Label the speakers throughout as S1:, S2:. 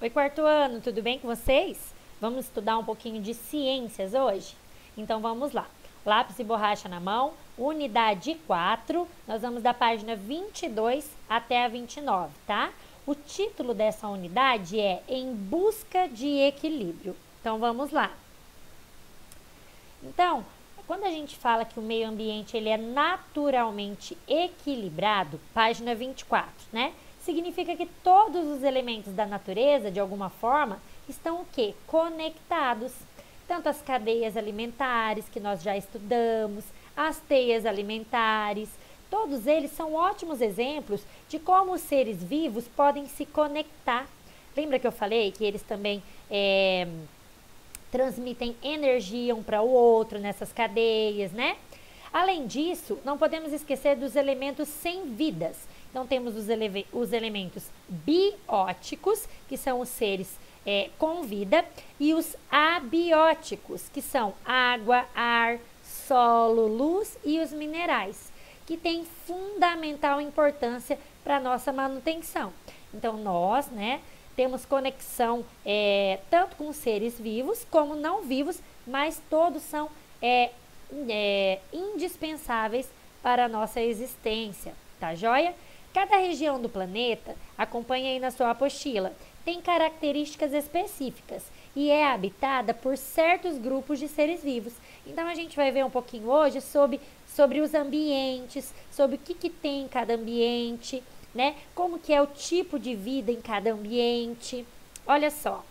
S1: Oi, quarto ano, tudo bem com vocês? Vamos estudar um pouquinho de ciências hoje? Então vamos lá. Lápis e borracha na mão, unidade 4, nós vamos da página 22 até a 29, tá? O título dessa unidade é Em Busca de Equilíbrio. Então vamos lá. Então, quando a gente fala que o meio ambiente ele é naturalmente equilibrado, página 24, né? Significa que todos os elementos da natureza, de alguma forma, estão o quê? Conectados. Tanto as cadeias alimentares, que nós já estudamos, as teias alimentares, todos eles são ótimos exemplos de como os seres vivos podem se conectar. Lembra que eu falei que eles também transmitem energia um para o outro nessas cadeias, né? Além disso, não podemos esquecer dos elementos sem vidas. Então, temos os elementos bióticos, que são os seres com vida, e os abióticos, que são água, ar, solo, luz e os minerais, que têm fundamental importância para a nossa manutenção. Então, nós, né, temos conexão tanto com seres vivos como não vivos, mas todos são indispensáveis para a nossa existência, tá joia? Cada região do planeta, acompanhe aí na sua apostila, tem características específicas e é habitada por certos grupos de seres vivos. Então, a gente vai ver um pouquinho hoje sobre os ambientes, sobre o que tem em cada ambiente, né? Como que é o tipo de vida em cada ambiente. Olha só.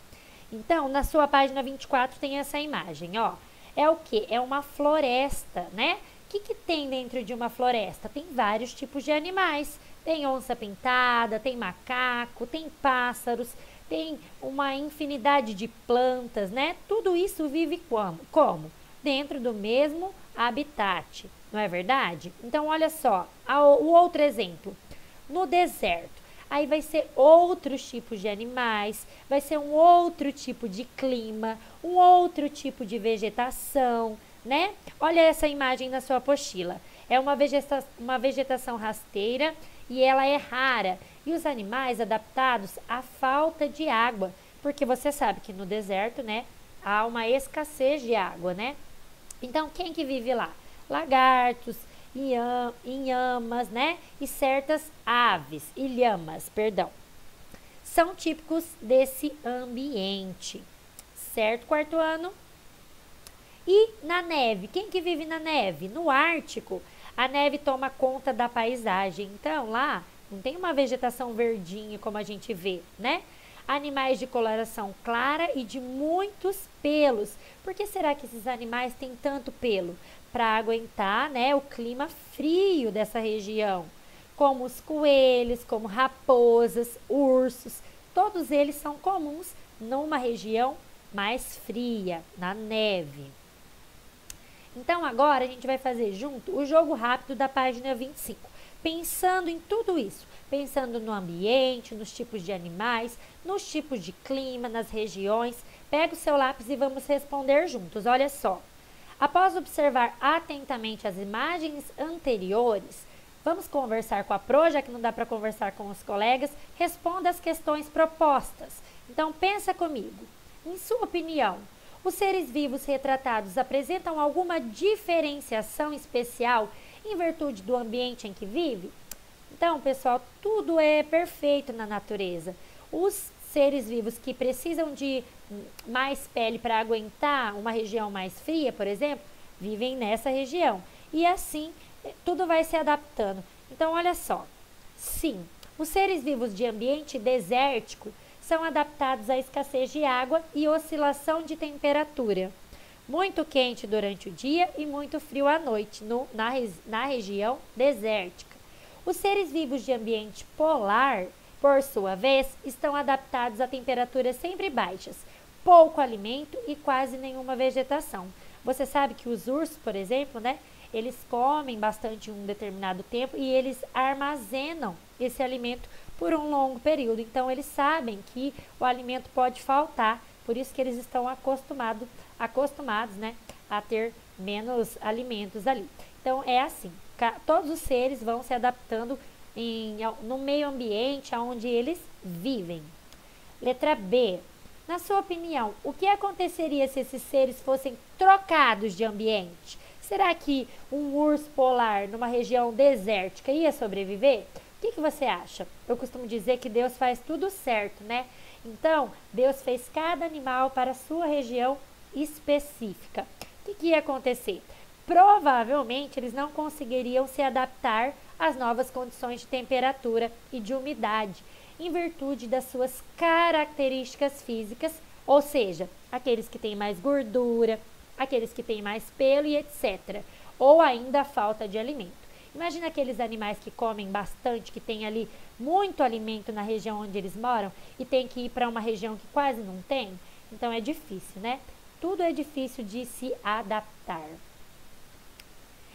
S1: Então, na sua página 24 tem essa imagem, ó. É o que? É uma floresta, né? O que tem dentro de uma floresta? Tem vários tipos de animais. Tem onça-pintada, tem macaco, tem pássaros, tem uma infinidade de plantas, né? Tudo isso vive como? Dentro do mesmo habitat, não é verdade? Então, olha só, o outro exemplo. No deserto, aí vai ser outros tipos de animais, vai ser um outro tipo de clima, um outro tipo de vegetação, né? Olha essa imagem na sua apostila. É uma vegetação rasteira e ela é rara. E os animais adaptados à falta de água, porque você sabe que no deserto, né, há uma escassez de água, né? Então, quem que vive lá? Lagartos, inhamas, né? E certas aves, ilhamas, perdão. São típicos desse ambiente. Certo, quarto ano? E na neve, quem que vive na neve? No Ártico, a neve toma conta da paisagem. Então, lá não tem uma vegetação verdinha como a gente vê, né? Animais de coloração clara e de muitos pelos. Por que será que esses animais têm tanto pelo? Para aguentar, né, o clima frio dessa região. Como os coelhos, como raposas, ursos, todos eles são comuns numa região mais fria, na neve. Então, agora a gente vai fazer junto o jogo rápido da página 25. Pensando em tudo isso, pensando no ambiente, nos tipos de animais, nos tipos de clima, nas regiões. Pega o seu lápis e vamos responder juntos. Olha só. Após observar atentamente as imagens anteriores, vamos conversar com a Pro, já que não dá para conversar com os colegas. Responda as questões propostas. Então, pensa comigo. Em sua opinião, os seres vivos retratados apresentam alguma diferenciação especial em virtude do ambiente em que vive? Então, pessoal, tudo é perfeito na natureza. Os seres vivos que precisam de mais pele para aguentar uma região mais fria, por exemplo, vivem nessa região. E assim, tudo vai se adaptando. Então, olha só. Sim, os seres vivos de ambiente desértico são adaptados à escassez de água e oscilação de temperatura. Muito quente durante o dia e muito frio à noite na região desértica. Os seres vivos de ambiente polar, por sua vez, estão adaptados a temperaturas sempre baixas, pouco alimento e quase nenhuma vegetação. Você sabe que os ursos, por exemplo, né, eles comem bastante em um determinado tempo e eles armazenam esse alimento por um longo período. Então, eles sabem que o alimento pode faltar, por isso que eles estão acostumados, né, a ter menos alimentos ali. Então, é assim, todos os seres vão se adaptando no meio ambiente onde eles vivem. Letra B. Na sua opinião, o que aconteceria se esses seres fossem trocados de ambiente? Será que um urso polar numa região desértica ia sobreviver? O que você acha? Eu costumo dizer que Deus faz tudo certo, né? Então, Deus fez cada animal para a sua região específica. O que ia acontecer? Provavelmente eles não conseguiriam se adaptar às novas condições de temperatura e de umidade, em virtude das suas características físicas, ou seja, aqueles que têm mais gordura, aqueles que têm mais pelo e etc. Ou ainda a falta de alimento. Imagina aqueles animais que comem bastante, que tem ali muito alimento na região onde eles moram e tem que ir para uma região que quase não tem. Então é difícil, né? Tudo é difícil de se adaptar.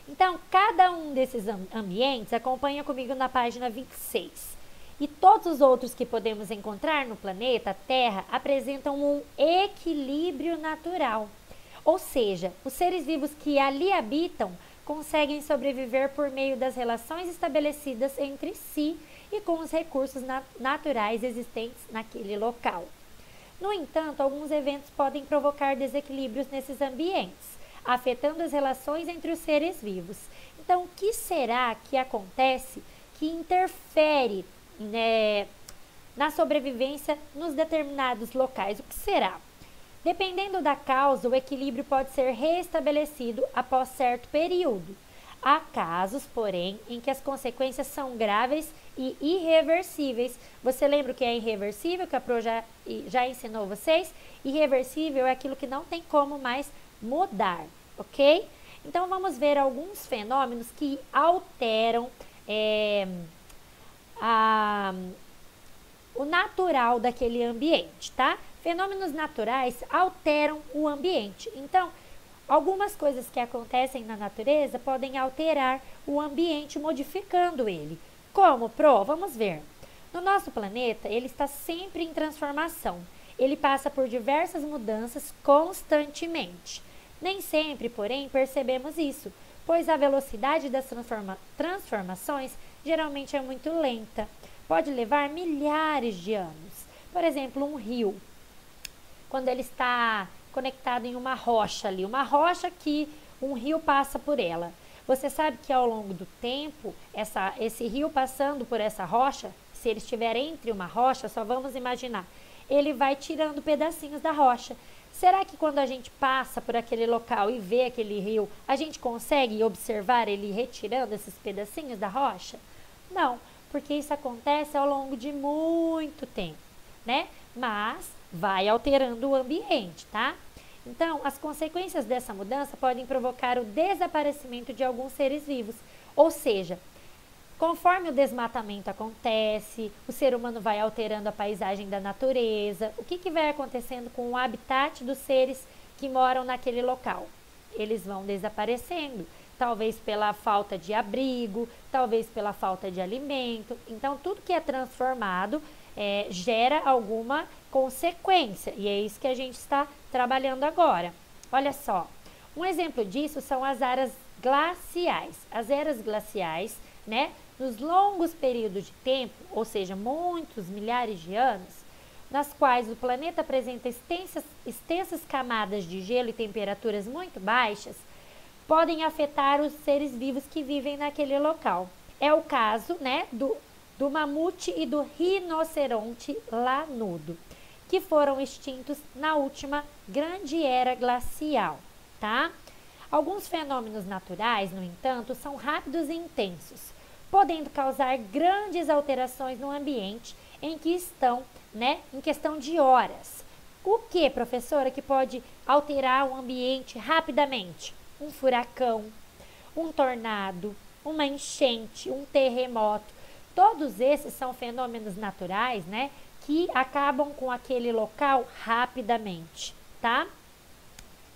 S1: Então, cada um desses ambientes, acompanha comigo na página 26. E todos os outros que podemos encontrar no planeta Terra apresentam um equilíbrio natural. Ou seja, os seres vivos que ali habitam conseguem sobreviver por meio das relações estabelecidas entre si e com os recursos naturais existentes naquele local. No entanto, alguns eventos podem provocar desequilíbrios nesses ambientes, afetando as relações entre os seres vivos. Então, o que será que acontece que interfere, na sobrevivência nos determinados locais? O que será? Dependendo da causa, o equilíbrio pode ser restabelecido após certo período. Há casos, porém, em que as consequências são graves e irreversíveis. Você lembra o que é irreversível, que a Pro já ensinou vocês? Irreversível é aquilo que não tem como mais mudar, ok? Então, vamos ver alguns fenômenos que alteram o natural daquele ambiente, tá? Fenômenos naturais alteram o ambiente. Então, algumas coisas que acontecem na natureza podem alterar o ambiente, modificando ele. Como, Pro? Vamos ver. No nosso planeta, ele está sempre em transformação. Ele passa por diversas mudanças constantemente. Nem sempre, porém, percebemos isso, pois a velocidade das transformações geralmente é muito lenta. Pode levar milhares de anos. Por exemplo, um rio. Quando ele está conectado em uma rocha ali, uma rocha que um rio passa por ela. Você sabe que ao longo do tempo, esse rio passando por essa rocha, se ele estiver entre uma rocha, só vamos imaginar, ele vai tirando pedacinhos da rocha. Será que quando a gente passa por aquele local e vê aquele rio, a gente consegue observar ele retirando esses pedacinhos da rocha? Não, porque isso acontece ao longo de muito tempo, né? Mas vai alterando o ambiente, tá? Então, as consequências dessa mudança podem provocar o desaparecimento de alguns seres vivos. Ou seja, conforme o desmatamento acontece, o ser humano vai alterando a paisagem da natureza. O que vai acontecendo com o habitat dos seres que moram naquele local? Eles vão desaparecendo, talvez pela falta de abrigo, talvez pela falta de alimento. Então, tudo que é transformado gera alguma consequência, e é isso que a gente está trabalhando agora. Olha só, um exemplo disso são as eras glaciais. As eras glaciais, né, nos longos períodos de tempo, ou seja, muitos milhares de anos, nas quais o planeta apresenta extensas camadas de gelo e temperaturas muito baixas, podem afetar os seres vivos que vivem naquele local. É o caso, né, do mamute e do rinoceronte lanudo, que foram extintos na última grande era glacial, tá? Alguns fenômenos naturais, no entanto, são rápidos e intensos, podendo causar grandes alterações no ambiente em que estão, né, em questão de horas. O que, professora, que pode alterar o ambiente rapidamente? Um furacão, um tornado, uma enchente, um terremoto. Todos esses são fenômenos naturais, né, que acabam com aquele local rapidamente, tá?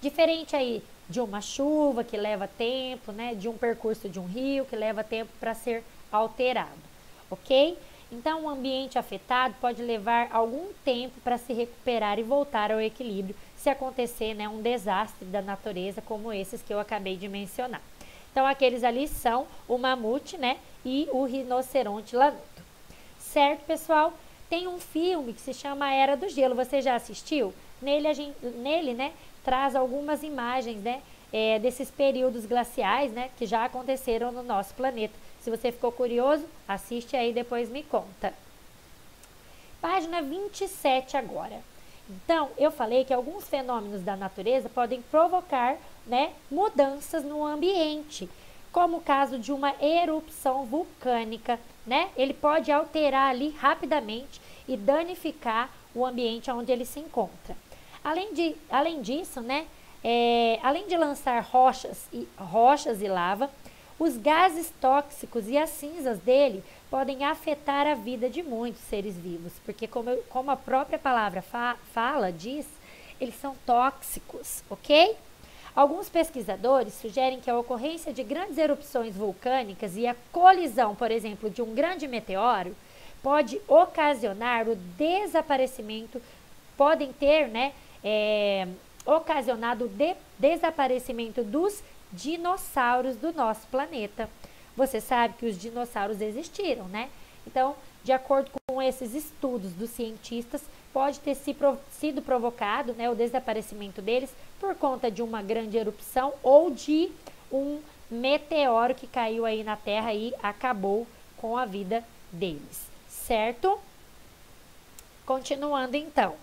S1: Diferente aí de uma chuva que leva tempo, né, de um percurso de um rio que leva tempo para ser alterado, ok? Então, o ambiente afetado pode levar algum tempo para se recuperar e voltar ao equilíbrio se acontecer, né, um desastre da natureza como esses que eu acabei de mencionar. Então, aqueles ali são o mamute, né, e o rinoceronte lanudo. Certo, pessoal? Tem um filme que se chama A Era do Gelo, você já assistiu? Nele, né, traz algumas imagens, né, desses períodos glaciais, né, que já aconteceram no nosso planeta. Se você ficou curioso, assiste aí e depois me conta. Página 27 agora. Então, eu falei que alguns fenômenos da natureza podem provocar, né, mudanças no ambiente, como o caso de uma erupção vulcânica, né? Ele pode alterar ali rapidamente e danificar o ambiente onde ele se encontra. Além disso, né, além de lançar rochas e lava, os gases tóxicos e as cinzas dele podem afetar a vida de muitos seres vivos, porque como a própria palavra diz, eles são tóxicos, ok? Alguns pesquisadores sugerem que a ocorrência de grandes erupções vulcânicas e a colisão, por exemplo, de um grande meteoro, pode ocasionar o desaparecimento, podem ter, né, ocasionado o desaparecimento dos dinossauros do nosso planeta. Você sabe que os dinossauros existiram, né? Então, de acordo com esses estudos dos cientistas, pode ter sido provocado, né, o desaparecimento deles por conta de uma grande erupção ou de um meteoro que caiu aí na Terra e acabou com a vida deles, certo? Continuando então.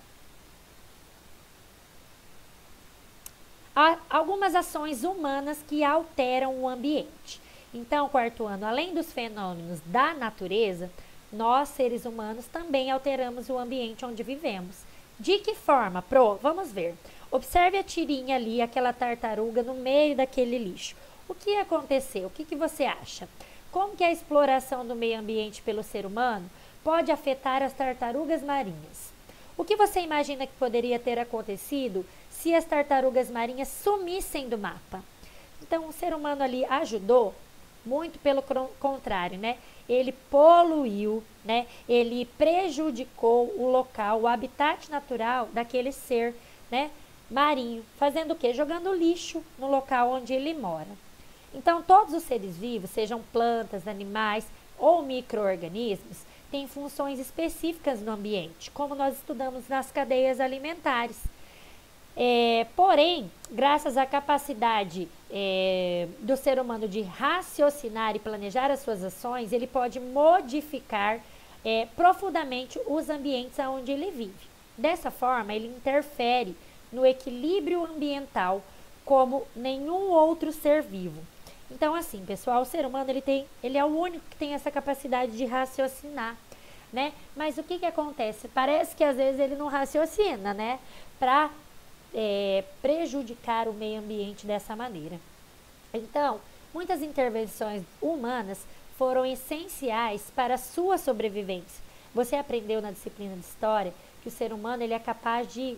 S1: Há algumas ações humanas que alteram o ambiente. Então, quarto ano, além dos fenômenos da natureza, nós, seres humanos, também alteramos o ambiente onde vivemos. De que forma, Pro? Vamos ver. Observe a tirinha ali, aquela tartaruga no meio daquele lixo. O que aconteceu? O que você acha? Como que a exploração do meio ambiente pelo ser humano pode afetar as tartarugas marinhas? O que você imagina que poderia ter acontecido se as tartarugas marinhas sumissem do mapa? Então, o ser humano ali ajudou? Muito pelo contrário, né? Ele poluiu, né? Ele prejudicou o local, o habitat natural daquele ser, né, marinho, fazendo o quê? Jogando lixo no local onde ele mora. Então, todos os seres vivos, sejam plantas, animais ou micro-organismos, têm funções específicas no ambiente, como nós estudamos nas cadeias alimentares. Porém, graças à capacidade do ser humano de raciocinar e planejar as suas ações, ele pode modificar profundamente os ambientes onde ele vive. Dessa forma, ele interfere no equilíbrio ambiental como nenhum outro ser vivo. Então, assim, pessoal, o ser humano ele é o único que tem essa capacidade de raciocinar, né? Mas o que acontece? Parece que às vezes ele não raciocina, né? Para prejudicar o meio ambiente dessa maneira. Então, muitas intervenções humanas foram essenciais para a sua sobrevivência. Você aprendeu na disciplina de História que o ser humano ele é capaz de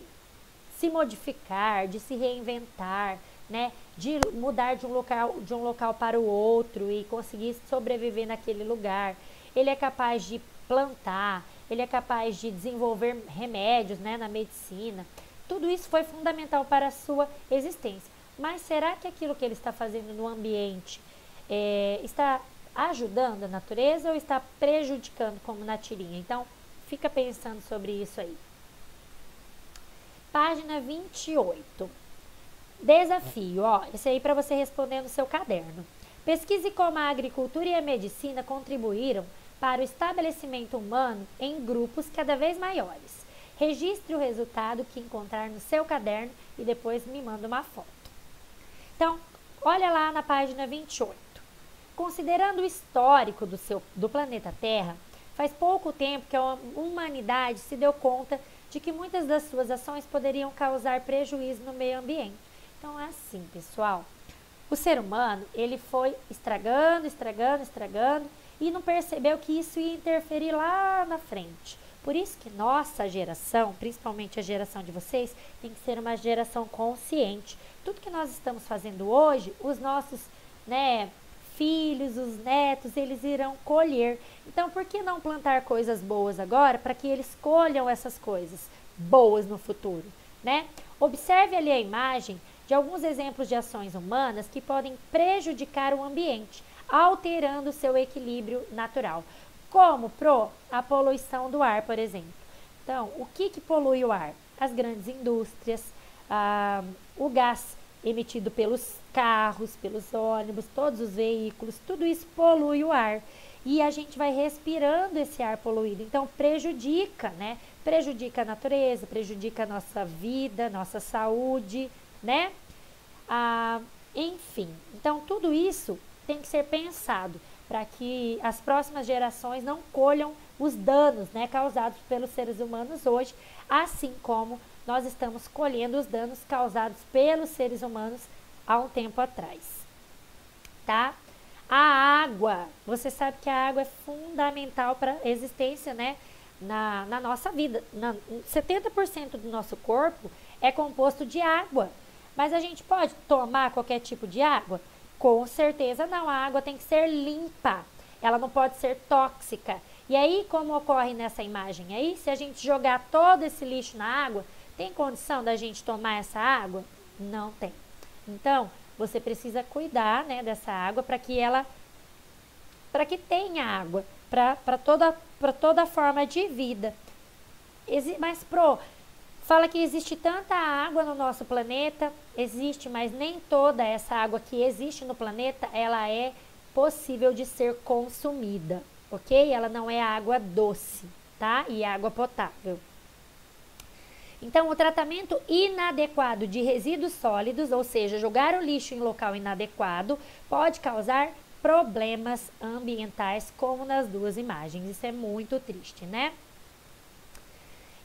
S1: se modificar, de se reinventar, né? De mudar de um local para o outro e conseguir sobreviver naquele lugar. Ele é capaz de plantar, ele é capaz de desenvolver remédios, né, na medicina. Tudo isso foi fundamental para a sua existência. Mas será que aquilo que ele está fazendo no ambiente está ajudando a natureza ou está prejudicando, como na tirinha? Então, fica pensando sobre isso aí. Página 28. Desafio, ó, esse aí para você responder no seu caderno. Pesquise como a agricultura e a medicina contribuíram para o estabelecimento humano em grupos cada vez maiores. Registre o resultado que encontrar no seu caderno e depois me manda uma foto. Então, olha lá na página 28. Considerando o histórico do planeta Terra, faz pouco tempo que a humanidade se deu conta de que muitas das suas ações poderiam causar prejuízo no meio ambiente. Então, é assim, pessoal. O ser humano, ele foi estragando e não percebeu que isso ia interferir lá na frente. Por isso que nossa geração, principalmente a geração de vocês, tem que ser uma geração consciente. Tudo que nós estamos fazendo hoje, os nossos, né, filhos, os netos, eles irão colher. Então, por que não plantar coisas boas agora para que eles colham essas coisas boas no futuro, né? Observe ali a imagem de alguns exemplos de ações humanas que podem prejudicar o ambiente, alterando o seu equilíbrio natural. Como, Pro? A poluição do ar, por exemplo. Então, o que polui o ar? As grandes indústrias, o gás emitido pelos carros, pelos ônibus, todos os veículos, tudo isso polui o ar. E a gente vai respirando esse ar poluído. Então, prejudica, né? Prejudica a natureza, prejudica a nossa vida, nossa saúde, né? Enfim, então tudo isso tem que ser pensado para que as próximas gerações não colham os danos, né, causados pelos seres humanos hoje, assim como nós estamos colhendo os danos causados pelos seres humanos há um tempo atrás, tá? A água, você sabe que a água é fundamental para a existência, né, na nossa vida. 70% do nosso corpo é composto de água, mas a gente pode tomar qualquer tipo de água? Com certeza não, a água tem que ser limpa, ela não pode ser tóxica. E aí, como ocorre nessa imagem aí, se a gente jogar todo esse lixo na água, tem condição da gente tomar essa água? Não tem. Então, você precisa cuidar, né, dessa água para que tenha água, para toda forma de vida. Mas, Pro, fala que existe tanta água no nosso planeta, existe, mas nem toda essa água que existe no planeta, ela é possível de ser consumida, ok? Ela não é água doce, tá? E água potável. Então, o tratamento inadequado de resíduos sólidos, ou seja, jogar o lixo em local inadequado, pode causar problemas ambientais, como nas duas imagens. Isso é muito triste, né?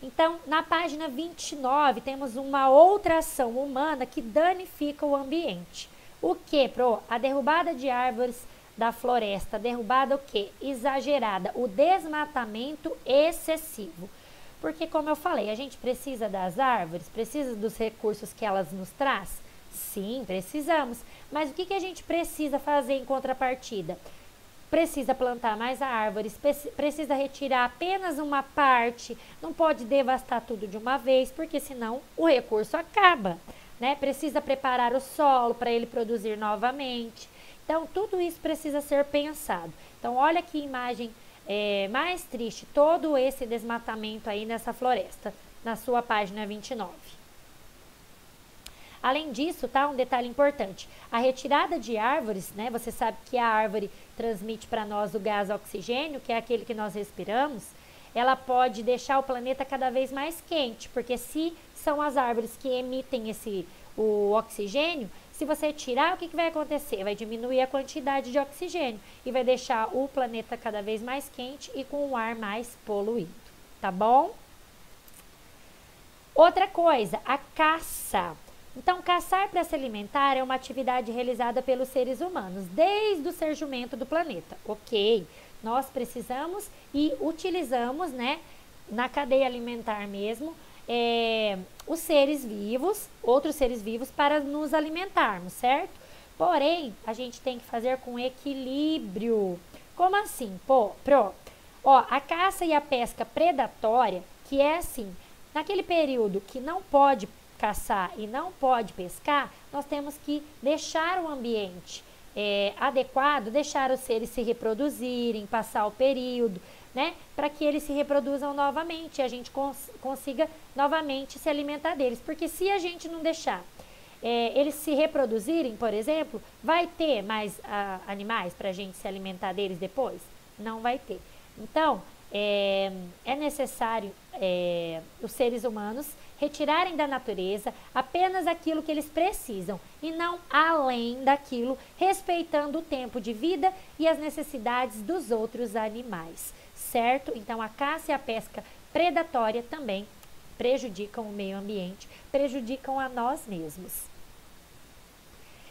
S1: Então, na página 29, temos uma outra ação humana que danifica o ambiente. O que, Pro? A derrubada de árvores da floresta. Derrubada o quê? Exagerada. O desmatamento excessivo. Porque, como eu falei, a gente precisa das árvores, precisa dos recursos que elas nos traz? Sim, precisamos. Mas o que a gente precisa fazer em contrapartida? Precisa plantar mais árvores, precisa retirar apenas uma parte, não pode devastar tudo de uma vez, porque senão o recurso acaba, né? Precisa preparar o solo para ele produzir novamente. Então, tudo isso precisa ser pensado. Então, olha que imagem mais triste, todo esse desmatamento aí nessa floresta, na sua página 29. Além disso, tá, um detalhe importante, a retirada de árvores, né, você sabe que a árvore transmite para nós o gás oxigênio, que é aquele que nós respiramos, ela pode deixar o planeta cada vez mais quente, porque se são as árvores que emitem o oxigênio, se você tirar, o que vai acontecer? Vai diminuir a quantidade de oxigênio e vai deixar o planeta cada vez mais quente e com o ar mais poluído, tá bom? Outra coisa, a caça. Então, caçar para se alimentar é uma atividade realizada pelos seres humanos desde o surgimento do planeta. Ok, nós precisamos e utilizamos, né, na cadeia alimentar mesmo, os seres vivos, outros seres vivos para nos alimentarmos, certo? Porém, a gente tem que fazer com equilíbrio. Como assim, Pro? Ó, a caça e a pesca predatória, que é assim, naquele período que não pode caçar e não pode pescar, nós temos que deixar o ambiente adequado, deixar os seres se reproduzirem, passar o período, né, para que eles se reproduzam novamente e a gente consiga novamente se alimentar deles, porque se a gente não deixar eles se reproduzirem, por exemplo, vai ter mais animais para a gente se alimentar deles depois? Não vai ter. Então, é necessário os seres humanos retirarem da natureza apenas aquilo que eles precisam e não além daquilo, respeitando o tempo de vida e as necessidades dos outros animais, certo? Então, a caça e a pesca predatória também prejudicam o meio ambiente, prejudicam a nós mesmos.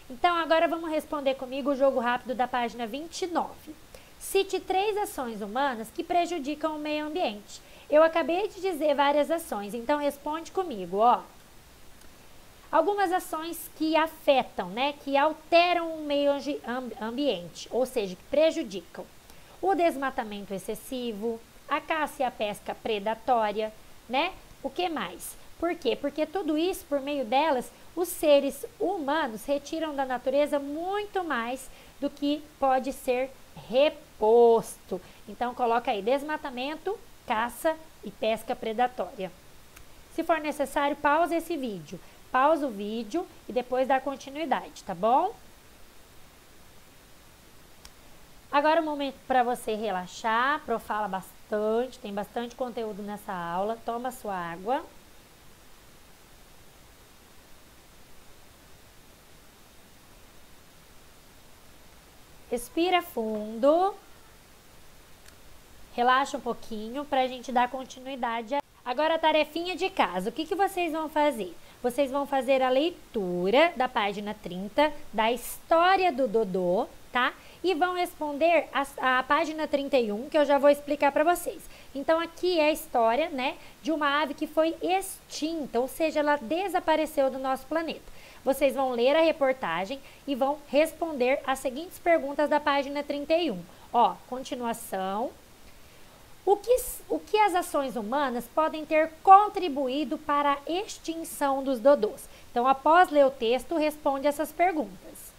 S1: Então, agora vamos responder comigo o jogo rápido da página 29. Cite 3 ações humanas que prejudicam o meio ambiente. Eu acabei de dizer várias ações, então responde comigo, ó. Algumas ações que afetam, né, que alteram o meio ambiente, ou seja, que prejudicam. O desmatamento excessivo, a caça e a pesca predatória, né? O que mais? Por quê? Porque tudo isso, por meio delas, os seres humanos retiram da natureza muito mais do que pode ser reposto. Então, coloca aí desmatamento, caça e pesca predatória. Se for necessário, pausa esse vídeo. Pausa o vídeo e depois dá continuidade, tá bom? Agora é o momento para você relaxar, profala bastante, tem bastante conteúdo nessa aula. Toma sua água. Respira fundo. Relaxa um pouquinho para a gente dar continuidade. Agora a tarefinha de casa, o que vocês vão fazer? Vocês vão fazer a leitura da página 30 da história do Dodô, tá? E vão responder a página 31, que eu já vou explicar para vocês. Então aqui é a história, né, de uma ave que foi extinta, ou seja, ela desapareceu do nosso planeta. Vocês vão ler a reportagem e vão responder as seguintes perguntas da página 31. Ó, continuação. O que as ações humanas podem ter contribuído para a extinção dos dodôs? Então, após ler o texto, responde essas perguntas.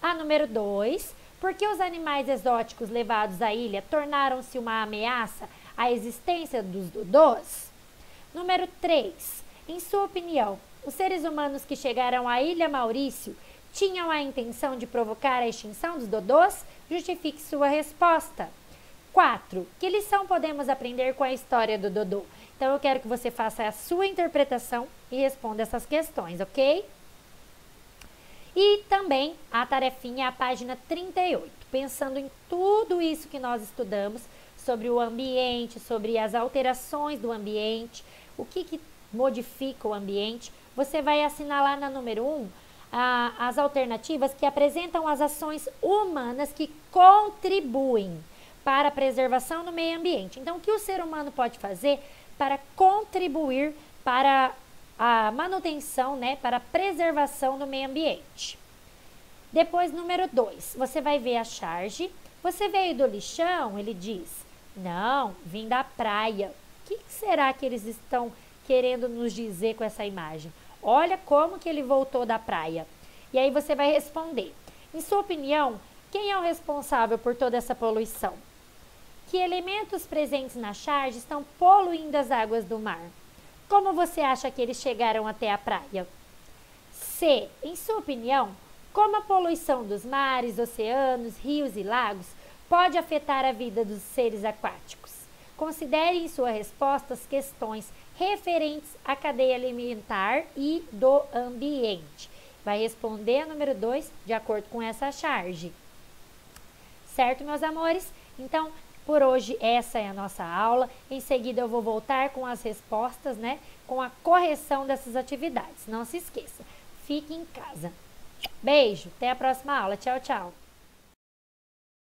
S1: A número 2, por que os animais exóticos levados à ilha tornaram-se uma ameaça à existência dos dodôs? Número 3, em sua opinião, os seres humanos que chegaram à Ilha Maurício tinham a intenção de provocar a extinção dos dodôs? Justifique sua resposta. 4. Que lição podemos aprender com a história do Dodô? Então, eu quero que você faça a sua interpretação e responda essas questões, ok? E também a tarefinha, a página 38. Pensando em tudo isso que nós estudamos, sobre o ambiente, sobre as alterações do ambiente, o que modifica o ambiente, você vai assinalar na número 1 as alternativas que apresentam as ações humanas que contribuem para a preservação do meio ambiente. Então, o que o ser humano pode fazer para contribuir para a manutenção, né, para a preservação do meio ambiente? Depois, número 2, você vai ver a charge. Você veio do lixão? Ele diz, não, vim da praia. O que será que eles estão querendo nos dizer com essa imagem? Olha como que ele voltou da praia. E aí você vai responder, em sua opinião, quem é o responsável por toda essa poluição? Que elementos presentes na charge estão poluindo as águas do mar? Como você acha que eles chegaram até a praia? C. Em sua opinião, como a poluição dos mares, oceanos, rios e lagos pode afetar a vida dos seres aquáticos? Considere em sua resposta as questões referentes à cadeia alimentar e do ambiente. Vai responder a número 2 de acordo com essa charge. Certo, meus amores? Então, por hoje, essa é a nossa aula. Em seguida, eu vou voltar com as respostas, né? Com a correção dessas atividades. Não se esqueça, fique em casa. Beijo, até a próxima aula. Tchau, tchau.